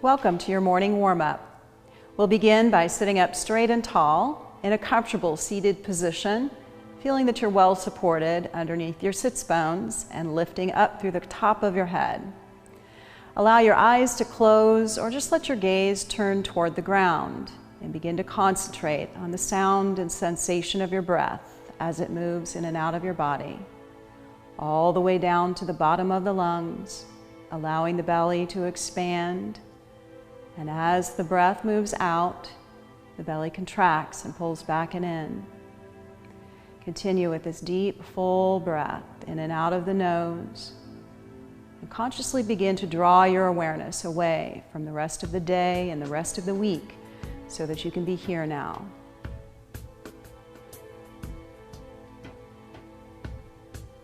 Welcome to your morning warm-up. We'll begin by sitting up straight and tall in a comfortable seated position, feeling that you're well supported underneath your sits bones and lifting up through the top of your head. Allow your eyes to close or just let your gaze turn toward the ground and begin to concentrate on the sound and sensation of your breath as it moves in and out of your body, all the way down to the bottom of the lungs, allowing the belly to expand. And as the breath moves out, the belly contracts and pulls back and in. Continue with this deep, full breath in and out of the nose. And consciously begin to draw your awareness away from the rest of the day and the rest of the week so that you can be here now.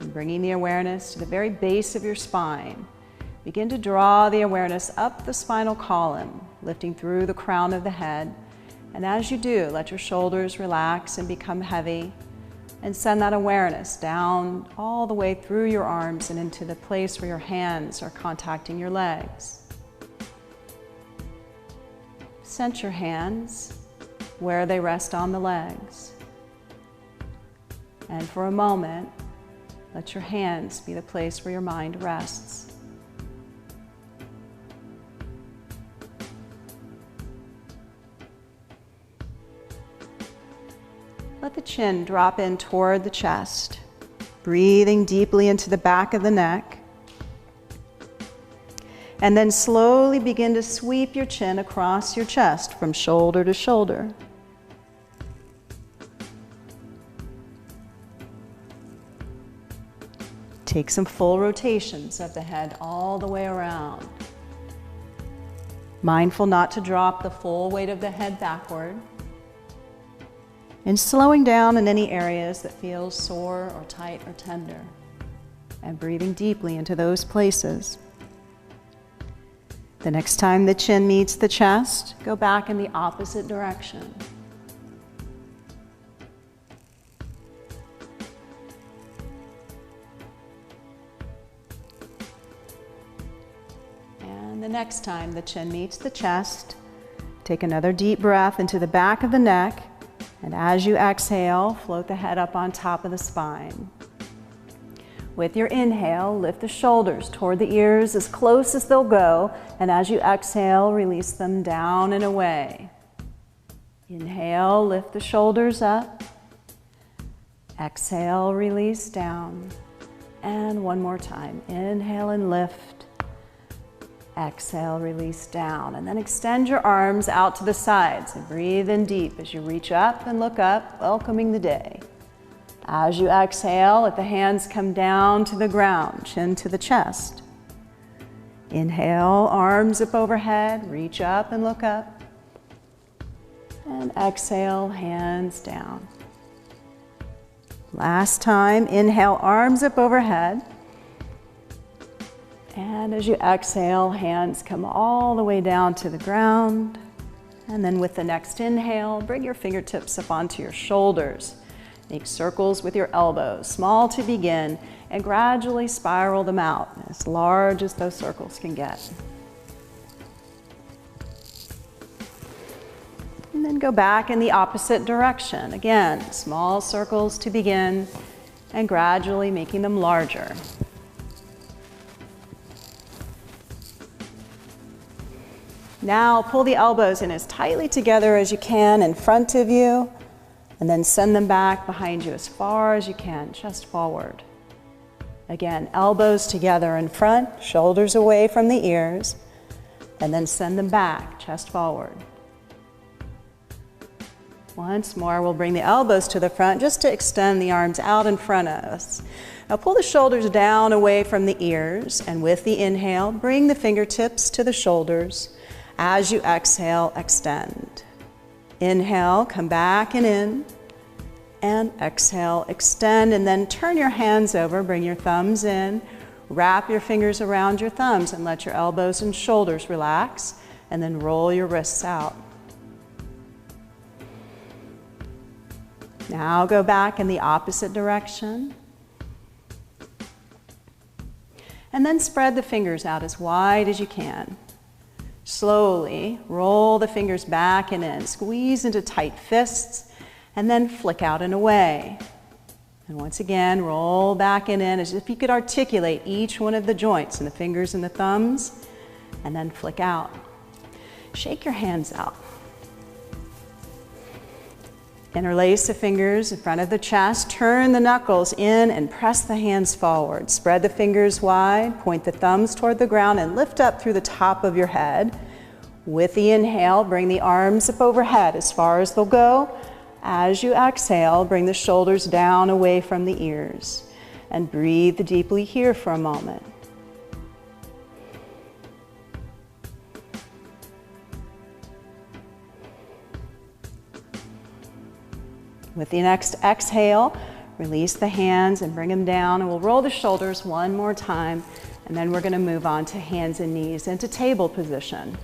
And bringing the awareness to the very base of your spine, begin to draw the awareness up the spinal column, lifting through the crown of the head. And as you do, let your shoulders relax and become heavy, and send that awareness down all the way through your arms and into the place where your hands are contacting your legs. Sense your hands where they rest on the legs. And for a moment, let your hands be the place where your mind rests. Let the chin drop in toward the chest, breathing deeply into the back of the neck. And then slowly begin to sweep your chin across your chest from shoulder to shoulder. Take some full rotations of the head all the way around. Mindful not to drop the full weight of the head backward. And slowing down in any areas that feel sore or tight or tender. And breathing deeply into those places. The next time the chin meets the chest, go back in the opposite direction. And the next time the chin meets the chest, take another deep breath into the back of the neck. And as you exhale, float the head up on top of the spine. With your inhale, lift the shoulders toward the ears as close as they'll go. And as you exhale, release them down and away. Inhale, lift the shoulders up. Exhale, release down. And one more time. Inhale and lift. Exhale, release down, and then extend your arms out to the sides and breathe in deep as you reach up and look up, welcoming the day. As you exhale, let the hands come down to the ground, chin to the chest. Inhale, arms up overhead, reach up and look up. And exhale, hands down. Last time, inhale, arms up overhead. And as you exhale, hands come all the way down to the ground. And then with the next inhale, bring your fingertips up onto your shoulders. Make circles with your elbows, small to begin, and gradually spiral them out as large as those circles can get. And then go back in the opposite direction. Again, small circles to begin, and gradually making them larger. Now pull the elbows in as tightly together as you can in front of you, and then send them back behind you as far as you can, chest forward. Again, elbows together in front, shoulders away from the ears, and then send them back, chest forward. Once more, we'll bring the elbows to the front just to extend the arms out in front of us. Now pull the shoulders down away from the ears, and with the inhale, bring the fingertips to the shoulders. As you exhale, extend. Inhale, come back and in. And exhale, extend, and then turn your hands over, bring your thumbs in, wrap your fingers around your thumbs and let your elbows and shoulders relax, and then roll your wrists out. Now go back in the opposite direction. And then spread the fingers out as wide as you can. Slowly roll the fingers back and in, squeeze into tight fists, and then flick out and away. And once again, roll back and in as if you could articulate each one of the joints in the fingers and the thumbs, and then flick out. Shake your hands out. Interlace the fingers in front of the chest, turn the knuckles in and press the hands forward. Spread the fingers wide, point the thumbs toward the ground and lift up through the top of your head. With the inhale, bring the arms up overhead as far as they'll go. As you exhale, bring the shoulders down away from the ears and breathe deeply here for a moment. With the next exhale, release the hands and bring them down, and we'll roll the shoulders one more time, and then we're going to move on to hands and knees into table position.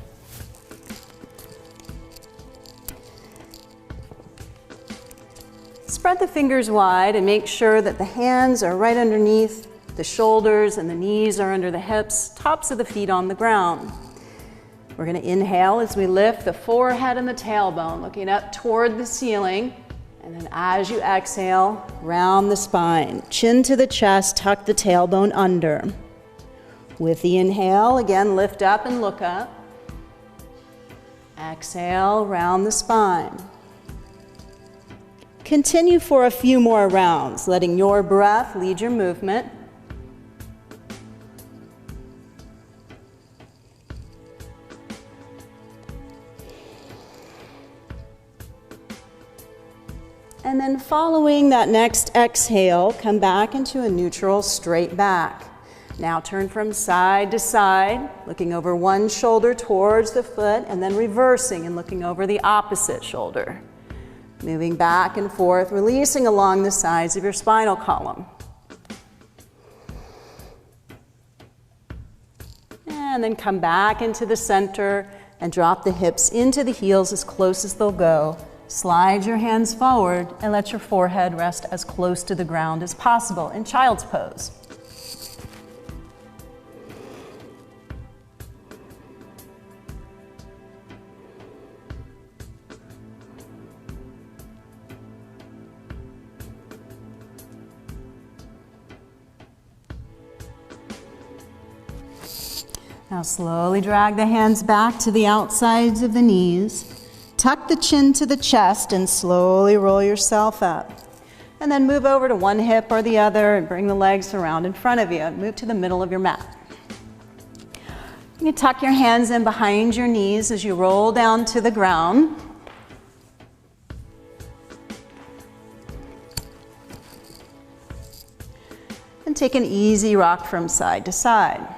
Spread the fingers wide and make sure that the hands are right underneath the shoulders and the knees are under the hips, tops of the feet on the ground. We're going to inhale as we lift the forehead and the tailbone, looking up toward the ceiling. And then as you exhale, round the spine, chin to the chest, tuck the tailbone under. With the inhale, again, lift up and look up. Exhale, round the spine. Continue for a few more rounds, letting your breath lead your movement. And then following that next exhale, come back into a neutral straight back. Now turn from side to side, looking over one shoulder towards the foot, and then reversing and looking over the opposite shoulder. Moving back and forth, releasing along the sides of your spinal column. And then come back into the center and drop the hips into the heels as close as they'll go. Slide your hands forward and let your forehead rest as close to the ground as possible in child's pose. Now slowly drag the hands back to the outsides of the knees. Tuck the chin to the chest and slowly roll yourself up. And then move over to one hip or the other and bring the legs around in front of you and move to the middle of your mat. You can tuck your hands in behind your knees as you roll down to the ground. And take an easy rock from side to side.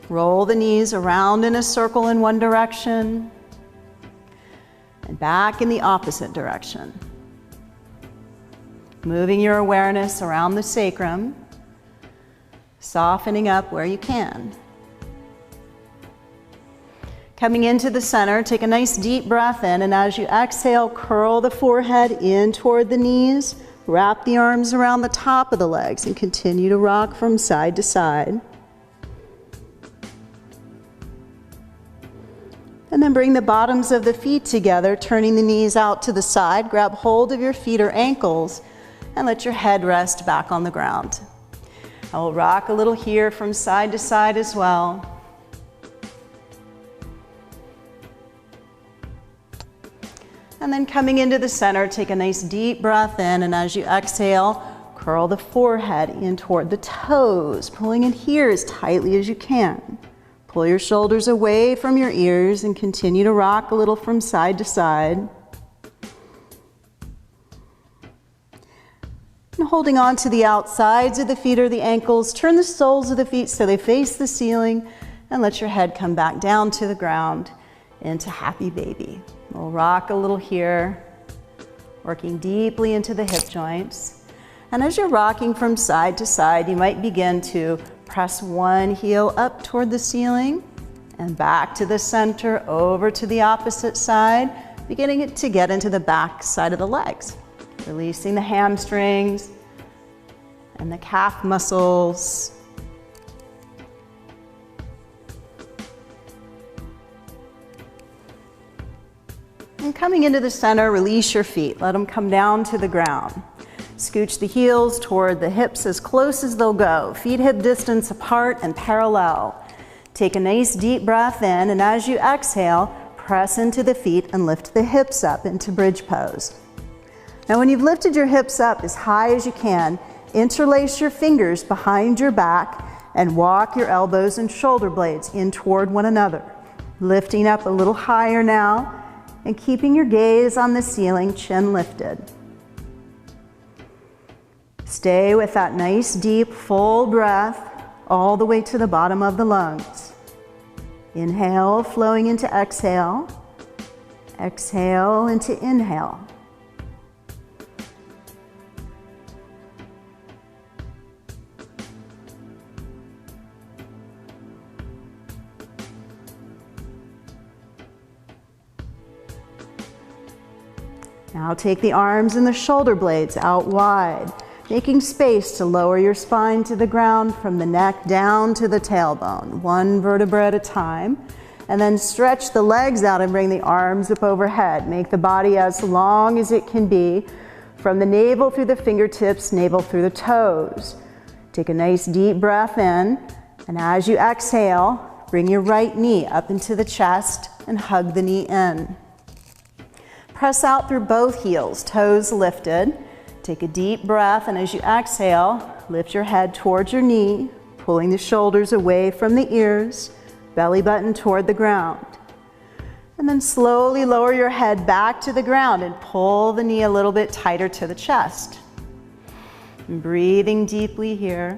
Roll the knees around in a circle in one direction and back in the opposite direction. Moving your awareness around the sacrum, softening up where you can. Coming into the center, take a nice deep breath in, and as you exhale, curl the forehead in toward the knees, wrap the arms around the top of the legs, and continue to rock from side to side. And then bring the bottoms of the feet together, turning the knees out to the side. Grab hold of your feet or ankles and let your head rest back on the ground. I will rock a little here from side to side as well. And then coming into the center, take a nice deep breath in, and as you exhale, curl the forehead in toward the toes, pulling in here as tightly as you can. Pull your shoulders away from your ears and continue to rock a little from side to side. And holding on to the outsides of the feet or the ankles, turn the soles of the feet so they face the ceiling and let your head come back down to the ground into happy baby. We'll rock a little here, working deeply into the hip joints. And as you're rocking from side to side, you might begin to press one heel up toward the ceiling and back to the center, over to the opposite side, beginning to get into the back side of the legs. Releasing the hamstrings and the calf muscles. And coming into the center, release your feet. Let them come down to the ground. Scooch the heels toward the hips as close as they'll go. Feet hip distance apart and parallel. Take a nice deep breath in, and as you exhale, press into the feet and lift the hips up into bridge pose. Now when you've lifted your hips up as high as you can, interlace your fingers behind your back and walk your elbows and shoulder blades in toward one another. Lifting up a little higher now and keeping your gaze on the ceiling, chin lifted. Stay with that nice deep full breath all the way to the bottom of the lungs. Inhale, flowing into exhale. Exhale into inhale. Now take the arms and the shoulder blades out wide, making space to lower your spine to the ground from the neck down to the tailbone, one vertebra at a time. And then stretch the legs out and bring the arms up overhead. Make the body as long as it can be, from the navel through the fingertips, navel through the toes. Take a nice deep breath in, and as you exhale, bring your right knee up into the chest and hug the knee in. Press out through both heels, toes lifted. Take a deep breath, and as you exhale, lift your head towards your knee, pulling the shoulders away from the ears, belly button toward the ground. And then slowly lower your head back to the ground and pull the knee a little bit tighter to the chest. And breathing deeply here.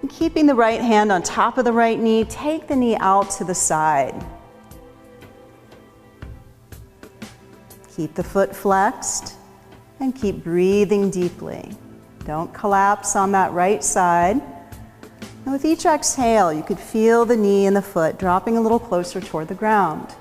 And keeping the right hand on top of the right knee, take the knee out to the side. Keep the foot flexed and keep breathing deeply. Don't collapse on that right side. And with each exhale, you could feel the knee and the foot dropping a little closer toward the ground.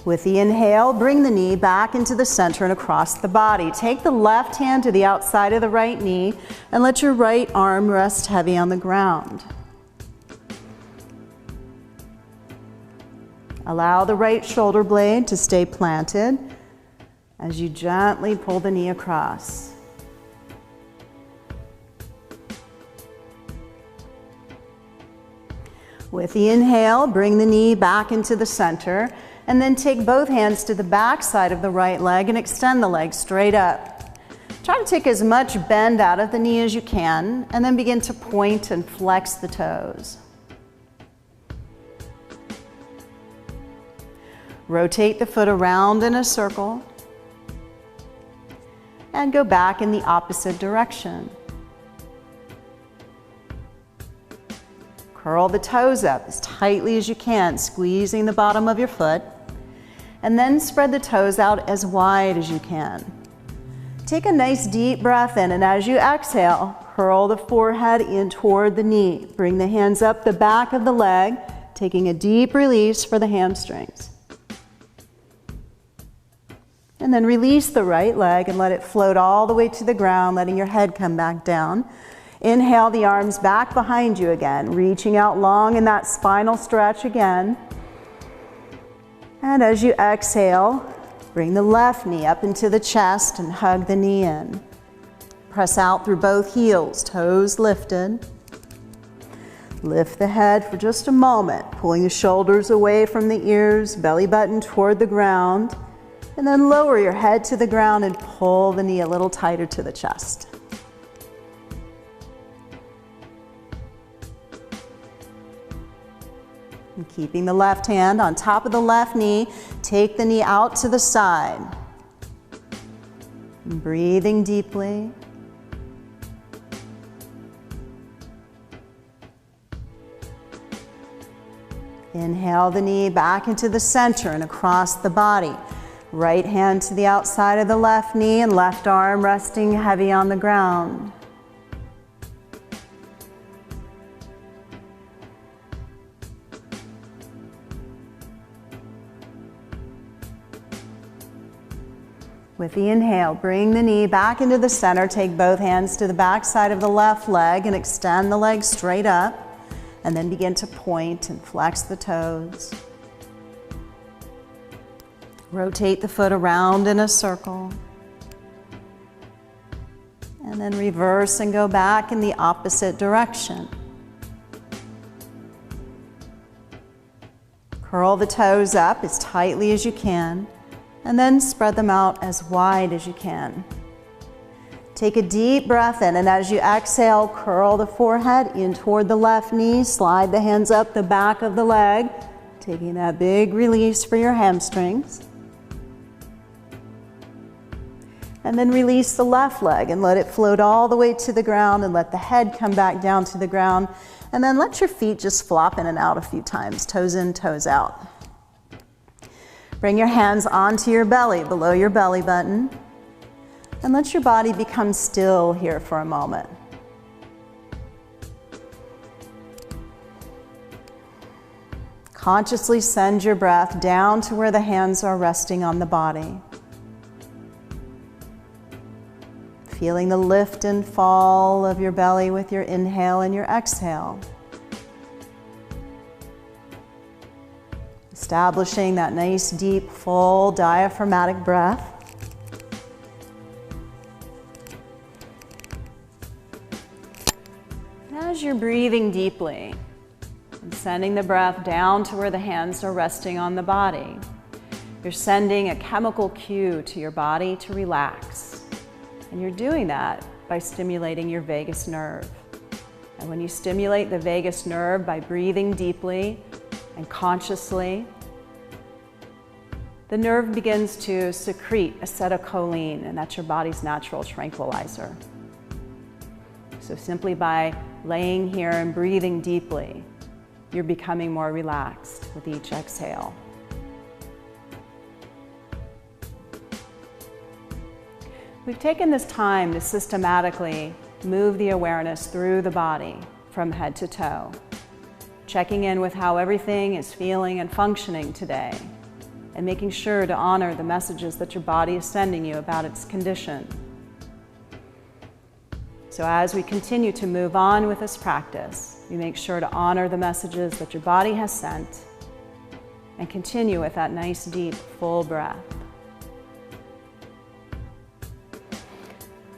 With the inhale, bring the knee back into the center and across the body. Take the left hand to the outside of the right knee and let your right arm rest heavy on the ground. Allow the right shoulder blade to stay planted as you gently pull the knee across. With the inhale, bring the knee back into the center, and then take both hands to the back side of the right leg and extend the leg straight up. Try to take as much bend out of the knee as you can, and then begin to point and flex the toes. Rotate the foot around in a circle, and go back in the opposite direction. Curl the toes up as tightly as you can, squeezing the bottom of your foot, and then spread the toes out as wide as you can. Take a nice deep breath in, and as you exhale, curl the forehead in toward the knee. Bring the hands up the back of the leg, taking a deep release for the hamstrings. And then release the right leg and let it float all the way to the ground, letting your head come back down. Inhale the arms back behind you again, reaching out long in that spinal stretch again. And as you exhale, bring the left knee up into the chest and hug the knee in. Press out through both heels, toes lifted. Lift the head for just a moment, pulling the shoulders away from the ears, belly button toward the ground. And then lower your head to the ground and pull the knee a little tighter to the chest. And keeping the left hand on top of the left knee, take the knee out to the side. And breathing deeply. Inhale the knee back into the center and across the body. Right hand to the outside of the left knee and left arm resting heavy on the ground. With the inhale, bring the knee back into the center. Take both hands to the back side of the left leg and extend the leg straight up. And then begin to point and flex the toes. Rotate the foot around in a circle. And then reverse and go back in the opposite direction. Curl the toes up as tightly as you can, and then spread them out as wide as you can. Take a deep breath in, and as you exhale, curl the forehead in toward the left knee, slide the hands up the back of the leg, taking that big release for your hamstrings. And then release the left leg and let it float all the way to the ground, and let the head come back down to the ground. And then let your feet just flop in and out a few times, toes in, toes out. Bring your hands onto your belly, below your belly button, and let your body become still here for a moment. Consciously send your breath down to where the hands are resting on the body. Feeling the lift and fall of your belly with your inhale and your exhale. Establishing that nice, deep, full diaphragmatic breath. As you're breathing deeply and sending the breath down to where the hands are resting on the body, you're sending a chemical cue to your body to relax. And you're doing that by stimulating your vagus nerve. And when you stimulate the vagus nerve by breathing deeply and consciously, the nerve begins to secrete acetylcholine, and that's your body's natural tranquilizer. So simply by laying here and breathing deeply, you're becoming more relaxed with each exhale. We've taken this time to systematically move the awareness through the body from head to toe, checking in with how everything is feeling and functioning today, and making sure to honor the messages that your body is sending you about its condition. So as we continue to move on with this practice, we make sure to honor the messages that your body has sent and continue with that nice, deep, full breath.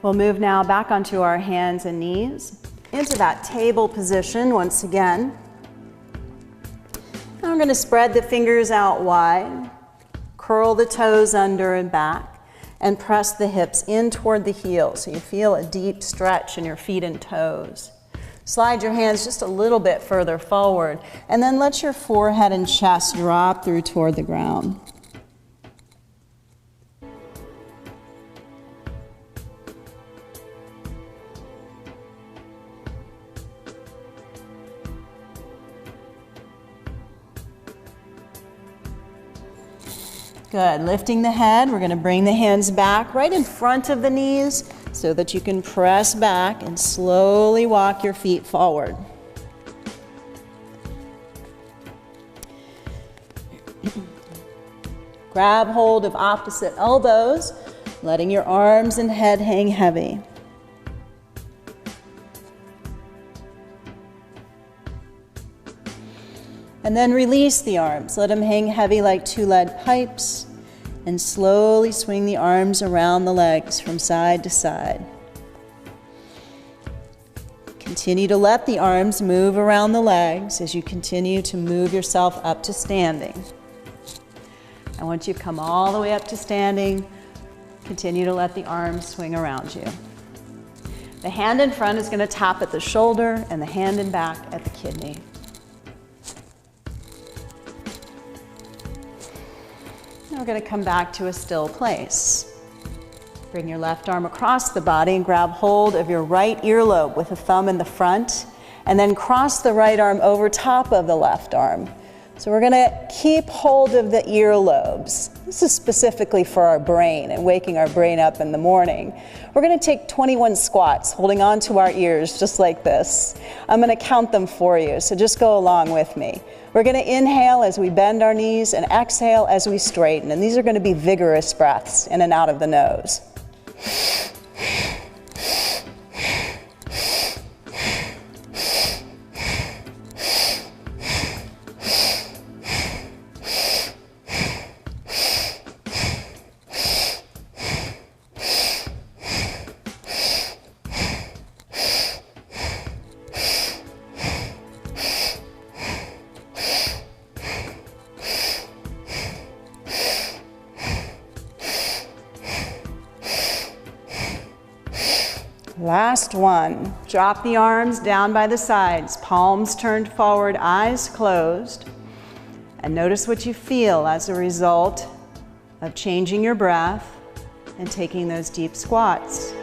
We'll move now back onto our hands and knees into that table position once again. Now we're going to spread the fingers out wide, curl the toes under and back, and press the hips in toward the heels so you feel a deep stretch in your feet and toes. Slide your hands just a little bit further forward, and then let your forehead and chest drop through toward the ground. Good. Lifting the head, we're going to bring the hands back right in front of the knees so that you can press back and slowly walk your feet forward. Grab hold of opposite elbows, letting your arms and head hang heavy. And then release the arms. Let them hang heavy like two lead pipes, and slowly swing the arms around the legs from side to side. Continue to let the arms move around the legs as you continue to move yourself up to standing. And once you've come all the way up to standing, continue to let the arms swing around you. The hand in front is going to tap at the shoulder, and the hand in back at the kidney. We're going to come back to a still place. Bring your left arm across the body and grab hold of your right earlobe with the thumb in the front, and then cross the right arm over top of the left arm. So we're going to keep hold of the earlobes. This is specifically for our brain and waking our brain up in the morning. We're going to take 21 squats, holding on to our ears just like this. I'm going to count them for you, so just go along with me. We're going to inhale as we bend our knees and exhale as we straighten. And these are going to be vigorous breaths in and out of the nose. Last one. Drop the arms down by the sides, palms turned forward, eyes closed. And notice what you feel as a result of changing your breath and taking those deep squats.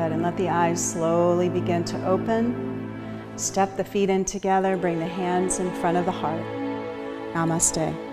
And let the eyes slowly begin to open. Step the feet in together, bring the hands in front of the heart. Namaste.